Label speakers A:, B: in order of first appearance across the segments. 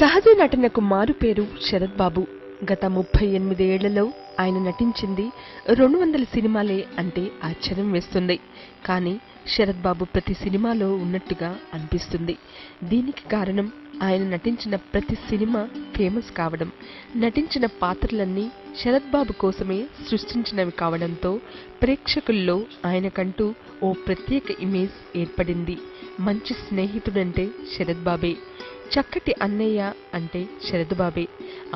A: సహజ నటనకు మారుపేరు శరత్ బాబు. గత 38 ఏళ్లలో ఆయన నటించింది 200 సినిమాలే అంటే ఆశ్చర్యం వేస్తుంది. కానీ శరత్ బాబు ప్రతి సినిమాలో ఉన్నట్టుగా అనిపిస్తుంది. దీనికి కారణం ఆయన నటించిన ప్రతి సినిమా ఫేమస్ కావడం, నటించిన పాత్రలన్నీ శరత్ బాబు కోసమే సృష్టించినవి కావడంతో ప్రేక్షకుల్లో ఆయనకంటూ ఓ ప్రత్యేక ఇమేజ్ ఏర్పడింది. మంచి స్నేహితుడంటే శరత్ బాబే, చక్కటి అన్నయ్య అంటే శరత్ బాబే,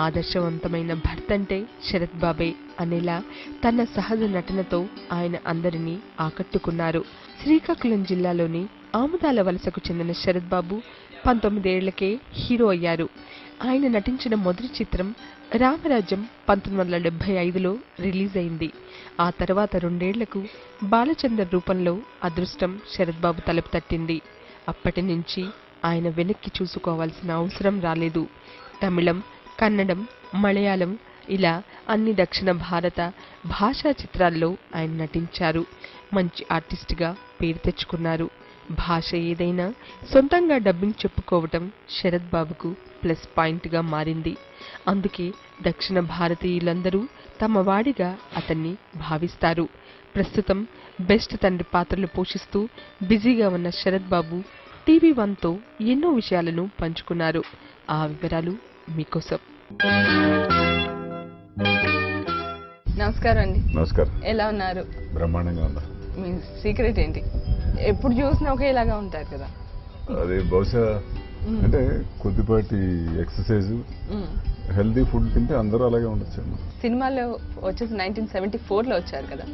A: ఆదర్శవంతమైన భర్త అంటే శరత్ బాబే అనేలా తన సహజ నటనతో ఆయన అందరినీ ఆకట్టుకున్నారు. శ్రీకాకుళం జిల్లాలోని ఆముదాల వలసకు చెందిన శరత్ బాబు 19 ఏళ్లకే హీరో అయ్యారు. ఆయన నటించిన మొదటి చిత్రం రామరాజ్యం 1975లో రిలీజ్ అయింది. ఆ తర్వాత 2 ఏళ్లకు బాలచందర్ రూపంలో అదృష్టం శరత్ బాబు తలుపు తట్టింది. అప్పటి నుంచి ఆయన వెనక్కి చూసుకోవాల్సిన అవసరం రాలేదు. తమిళం, కన్నడం, మలయాళం ఇలా అన్ని దక్షిణ భారత భాషా చిత్రాల్లో ఆయన నటించారు. మంచి ఆర్టిస్టుగా పేరు తెచ్చుకున్నారు. భాష ఏదైనా సొంతంగా డబ్బింగ్ చెప్పుకోవటం శరత్ బాబుకు ప్లస్ పాయింట్గా మారింది. అందుకే దక్షిణ భారతీయులందరూ తమ వాడిగా అతన్ని భావిస్తారు. ప్రస్తుతం బెస్ట్ తండ్రి పాత్రలు పోషిస్తూ బిజీగా ఉన్న శరత్ బాబు TV1తో ఎన్నో విషయాలను పంచుకున్నారు. ఆ వివరాలు మీకోసం.
B: నమస్కారం అండి.
C: నమస్కారం.
B: ఎలా ఉన్నారు?
C: బ్రహ్మాండంగా ఉందా?
B: మీ సీక్రెట్ ఏంటి? ఎప్పుడు చూసినా ఒకేలాగా ఉంటారు కదా?
C: అది బహుశా అంటే కొద్దిపాటి ఎక్సర్సైజ్, హెల్దీ ఫుడ్ తింటే అందరూ అలాగే ఉండొచ్చు.
B: సినిమాలో వచ్చేసి 1974లో వచ్చారు కదా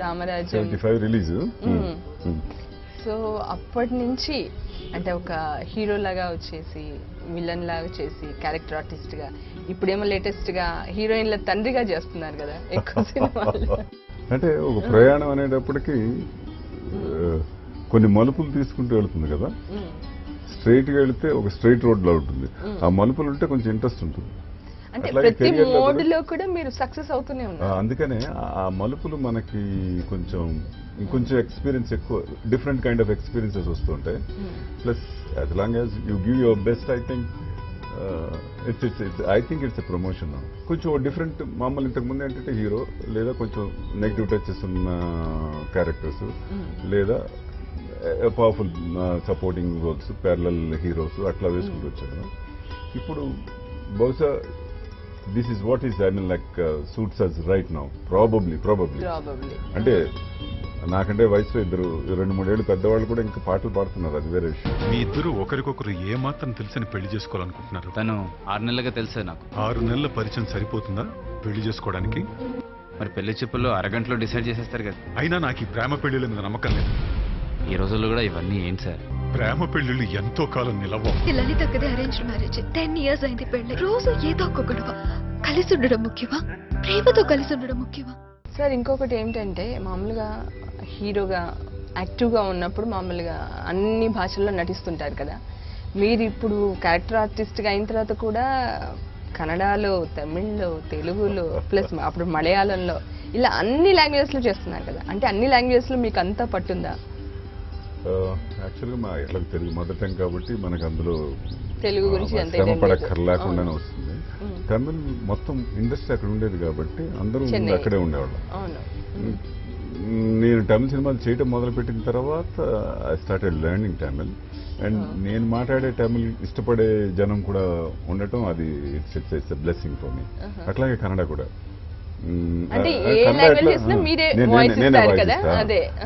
B: రామరాజ్యం.
C: 75 రిలీజ్.
B: సో అప్పటి నుంచి అంటే ఒక హీరో లాగా వచ్చేసి విలన్ లాగా చేసి క్యారెక్టర్ ఆర్టిస్ట్ గా, ఇప్పుడేమో లేటెస్ట్ గా హీరోయిన్ల తండ్రిగా చేస్తున్నారు కదా ఎక్కువ సినిమాలు.
C: అంటే ఒక ప్రయాణం అనేటప్పటికి కొన్ని మలుపులు తీసుకుంటూ వెళ్తుంది కదా. స్ట్రైట్ గా వెళితే ఒక స్ట్రైట్ రోడ్ లా ఉంటుంది. ఆ మలుపులు ఉంటే కొంచెం ఇంట్రెస్ట్ ఉంటుంది.
B: అంటే ప్రతి మోడ్ లో కూడా మీరు సక్సెస్ అవుతూనే ఉన్నారు.
C: అందుకనే ఆ మలుపులు మనకి ఇంకొంచెం ఎక్స్పీరియన్స్ ఎక్కువ, డిఫరెంట్ కైండ్ ఆఫ్ ఎక్స్పీరియన్సెస్ వస్తుంటాయి. Plus as long as you give your best, I think it's a promotion. కొంచెం డిఫరెంట్. మామూలు ఇంతకు ముందు ఏంటంటే హీరో లేదా కొంచెం నెగిటివ్ టచెస్ ఉన్న క్యారెక్టర్స్ లేదా powerful supporting roles, parallel heroes అట్లా వేసుకుంటూ వచ్చారు. ఇప్పుడు బహుశా this is what is I mean like suits us right now. Probably అంటే నాకంటే వయసులో 2-3 ఏళ్ళు పెద్దవాళ్ళు కూడా ఇంకా పాటలు పాడుతున్నారు. అది వేరే విషయం.
D: మీ ఇద్దరు ఒకరికొకరు ఏమాత్రం తెలిసని పెళ్లి చేసుకోవాలనుకుంటున్నారు?
E: తను 6 నెలలుగా తెలుసా నాకు.
D: 6 నెలల పరిచయం సరిపోతుందా పెళ్లి చేసుకోవడానికి?
E: మరి పెళ్లి చెప్పుల్లో అరగంటలో డిసైడ్ చేసేస్తారు కదా.
D: అయినా నాకు ఈ ప్రేమ పెళ్లిళ్ళ మీద నమ్మకం లేదు.
E: ఈ రోజుల్లో కూడా ఇవన్నీ ఏంటి సార్?
D: ప్రేమ పెళ్లిళ్ళు ఎంతో కాలం నిలవ.
F: లలిత కదే అరేంజ్ మ్యారేజ్. 10 years అయింది పెళ్లి. రోజు ఏదో ఒక గొడవ. కలిసి ఉండడం ముఖ్యమా, ప్రేమతో కలిసి ఉండడం ముఖ్యమా?
B: సార్ ఇంకొకటి ఏంటంటే మామూలుగా హీరోగా యాక్టివ్గా ఉన్నప్పుడు మామూలుగా అన్ని భాషల్లో నటిస్తుంటారు కదా. మీరు ఇప్పుడు క్యారెక్టర్ ఆర్టిస్ట్గా అయిన తర్వాత కూడా కన్నడలో, తమిళ్లో, తెలుగులో ప్లస్ అప్పుడు మలయాళంలో ఇలా అన్ని లాంగ్వేజెస్లో చేస్తున్నారు కదా. అంటే అన్ని లాంగ్వేజెస్లో మీకు అంతా పట్టుందా?
C: యాక్చువల్గా మా ఎట్లా తెలుగు మదర్ టంగ్ కాబట్టి మనకు అందులో
B: తెలుగు గురించి
C: శ్రమ పడక్కర్లేకుండానే వస్తుంది. తమిళ్ మొత్తం ఇండస్ట్రీ అక్కడ ఉండేది కాబట్టి అందరూ అక్కడే ఉండేవాళ్ళం. నేను తమిళ సినిమాలు చేయటం మొదలుపెట్టిన తర్వాత I started learning Tamil. And నేను మాట్లాడే తమిళ్ ఇష్టపడే జనం కూడా ఉండటం అది it's a blessing for me. అట్లాగే కన్నడ కూడా.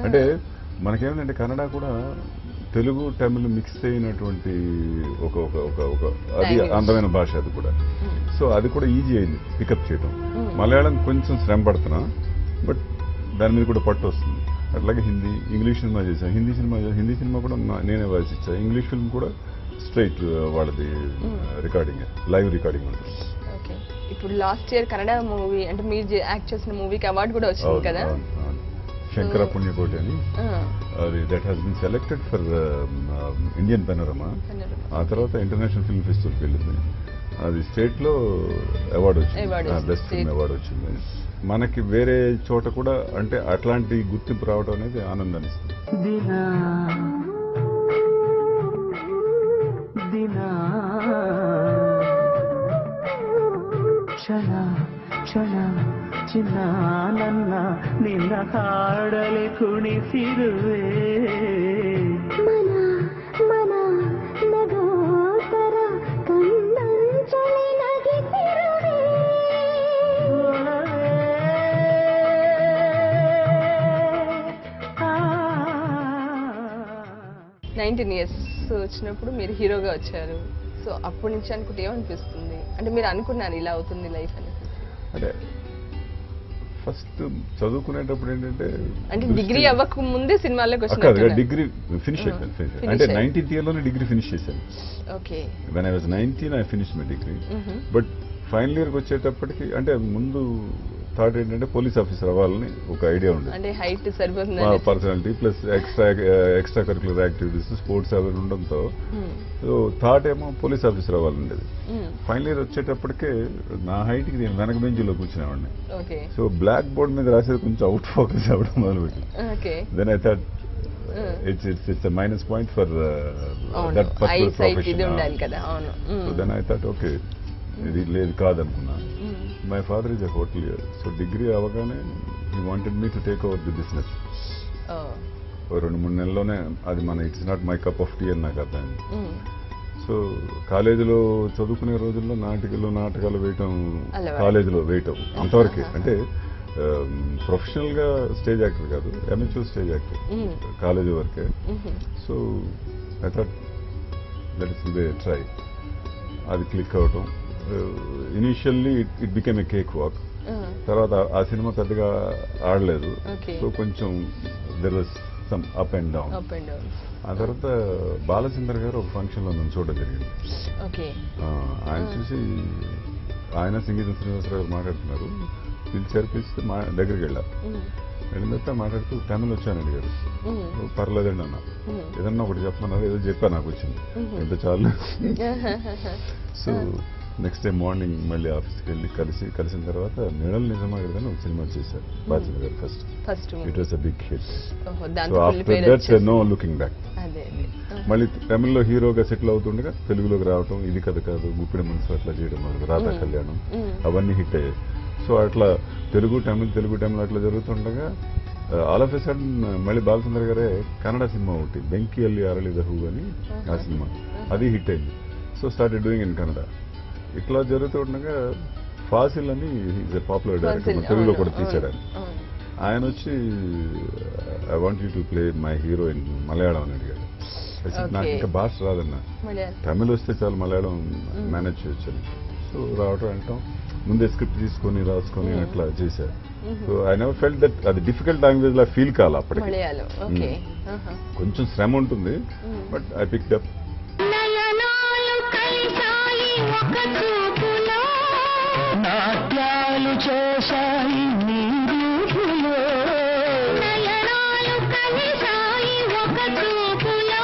C: అంటే మనకేమిటంటే కన్నడ కూడా తెలుగు తమిళ్ మిక్స్ అయినటువంటి ఒక అది అందమైన భాష. అది కూడా సో అది కూడా ఈజీ అయింది పికప్ చేయడం. మలయాళం కొంచెం శ్రమ పడుతున్నా, బట్ దాని మీద కూడా పట్టు వస్తుంది. అట్లాగే హిందీ, ఇంగ్లీష్ సినిమా చేశాను. హిందీ సినిమా కూడా నేనే వాయిస్ ఇచ్చాను. ఇంగ్లీష్ ఫిల్మ్ కూడా స్ట్రైట్ వాళ్ళది రికార్డింగ్, లైవ్ రికార్డింగ్ ఉంటుంది.
B: ఇప్పుడు లాస్ట్ ఇయర్ కన్నడ మూవీ అంటే మీరు యాక్ట్ చేసిన మూవీకి అవార్డు కూడా వచ్చింది కదా,
C: శంకర పుణ్యకోటి అని. అది that has been selected for Indian panorama. ఆ తర్వాత ఇంటర్నేషనల్ ఫిల్మ్ ఫెస్టివల్కి వెళ్ళింది. అది స్టేట్లో అవార్డు వచ్చింది, బెస్ట్ ఫిల్మ్ అవార్డు వచ్చింది. మనకి వేరే చోట కూడా అంటే అట్లాంటి గుర్తింపు రావడం అనేది ఆనందాన్ని ఇస్తుంది.
G: ನಾಚಿನ ನಿನ್ನ ಹಾಡಲೆ ಕುಣಿಸಿರುವೆ
H: ಮನ ಮನ ನಗೋತರ ಕಣ್ಣಂಚಲಿ ನಗಿಸಿರುವೆ
B: 19 years వచ్చినప్పుడు మీరు హీరోగా వచ్చారు. సో అప్పటి నుంచి అనుకుంటే ఏమనిపిస్తుంది? అంటే మీరు అనుకున్నారు ఇలా అవుతుంది లైఫ్ అని?
C: అంటే ఫస్ట్ చదువుకునేటప్పుడు ఏంటంటే
B: అంటే డిగ్రీ అవ్వక ముందే సినిమాలోకి వచ్చారు.
C: డిగ్రీ ఫినిష్ అయిపోయింది. అంటే 19th year లోనే డిగ్రీ ఫినిష్ చేశాను.
B: Okay.
C: When I was 19 I finish my degree. But final ఇయర్కి వచ్చేటప్పటికి అంటే ముందు థాట్ ఏంటంటే పోలీస్ ఆఫీసర్ అవ్వాలని ఒక ఐడియా ఉండేది.
B: అంటే హైట్ సరిపోతుంది,
C: personality plus extra curricular activities sports అవి ఉండడంతో సో థాట్ ఏమో పోలీస్ ఆఫీసర్ అవ్వాలనేది. ఫైనల్ ఇయర్ వచ్చేటప్పటికే నా హైట్కి నేను వెనక బెంచ్లో కూర్చునేవాడిని. సో బ్లాక్ బోర్డ్ మీద రాసేది కొంచెం అవుట్ ఫోకస్ అవ్వడం మొదలుపెట్టి then I thought it's a minus point for that particular profession. So then I thought okay ఇది లేదు కాదనుకున్నా. My father is a hotelier. So degree అవగానే he wanted me to take over the business. 2-3 నెలల్లోనే అది మన it's not my cup of tea అని నాకు అర్థమైంది. సో కాలేజీలో చదువుకునే రోజుల్లో నాటకాలు వేయటం కాలేజీలో వేయటం అంతవరకే. అంటే ప్రొఫెషనల్గా స్టేజ్ యాక్టర్ కాదు, అమెచ్యూర్ స్టేజ్ యాక్టర్ కాలేజీ వరకే. So I thought that is the try. అది క్లిక్ అవటం initially it became a cakewalk. తర్వాత ఆ సినిమా పెద్దగా ఆడలేదు. సో కొంచెం there was some up and down. ఆ తర్వాత బాలచంద్ర గారు ఒక ఫంక్షన్లో నన్ను చూడడం జరిగింది. ఆయన చూసి ఆయన సంగీత శ్రీనివాసరావు గారు మాట్లాడుతున్నారు. పిలిస్తే మా దగ్గరికి వెళ్ళిన తర్వాత మాట్లాడుతూ తమిళ్ వచ్చాను అడిగారు. పర్లేదండి అన్న, ఏదన్నా ఒకటి చెప్పమన్నారు. ఏదో చెప్పా, నాకు వచ్చింది ఎంత చాలు. సో నెక్స్ట్ డే మార్నింగ్ మళ్ళీ ఆఫీస్కి వెళ్ళి కలిసిన తర్వాత నిഴల్ నిజమాగదు అని ఒక సినిమా చేశారు Balachandra garu first. It was a big hit. So after that no looking back. మళ్ళీ తమిళ్లో హీరోగా సెటిల్ అవుతుండగా తెలుగులోకి రావటం, ఇది కథ కాదు, గుప్పిడి మనసు అట్లా చేయడం, రాధా కళ్యాణం అవన్నీ హిట్ అయ్యాయి. సో అట్లా తెలుగు తమిళ్ అట్లా జరుగుతుండగా ఆల్ ఆఫ్ ఎ సడన్ మళ్ళీ బాలచంద్ర గారే కన్నడ సినిమా ఒకటి బెంకి అల్లి అరళిదహు అని ఆ సినిమా అది హిట్ అయింది. So started doing in Kannada. ఇట్లా జరుగుతుండగా ఫాసిల్ అని ఈజ్ ఎ పాపులర్ డైరెక్టర్, తెలుగులో కూడా తీసాడు. ఆయన వచ్చి I want you to play my hero in Malayalam అని అడిగాడు. నాకు ఇంకా భాష రాదన్న, తమిళ్ వస్తే చాలు మలయాళం మేనేజ్ చేయొచ్చు. సో రావటం అంటాం ముందే స్క్రిప్ట్ తీసుకొని రాసుకొని అట్లా చేశారు. So I never felt that అది డిఫికల్ట్ లాంగ్వేజ్ లా ఫీల్ కాల. అప్పటికి కొంచెం శ్రమ ఉంటుంది, బట్ ఐ పిక్డ్ అప్.
G: నాట్యాలు చేశాయి నీ రూపులో, నయనాలు కలిశాయి ఒక చూపులో,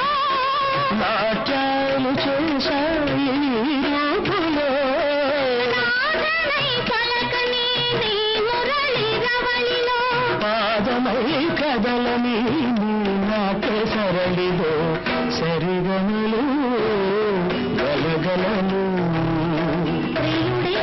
G: నాట్యాలు చేశాయి నీ రూపులో, నాదనై పలకని నీ మురళి రవళిలో, పాదమై కదలని నీ నాట్య సరళిలో, సరిగమలు గలగలలు ప్రియుడే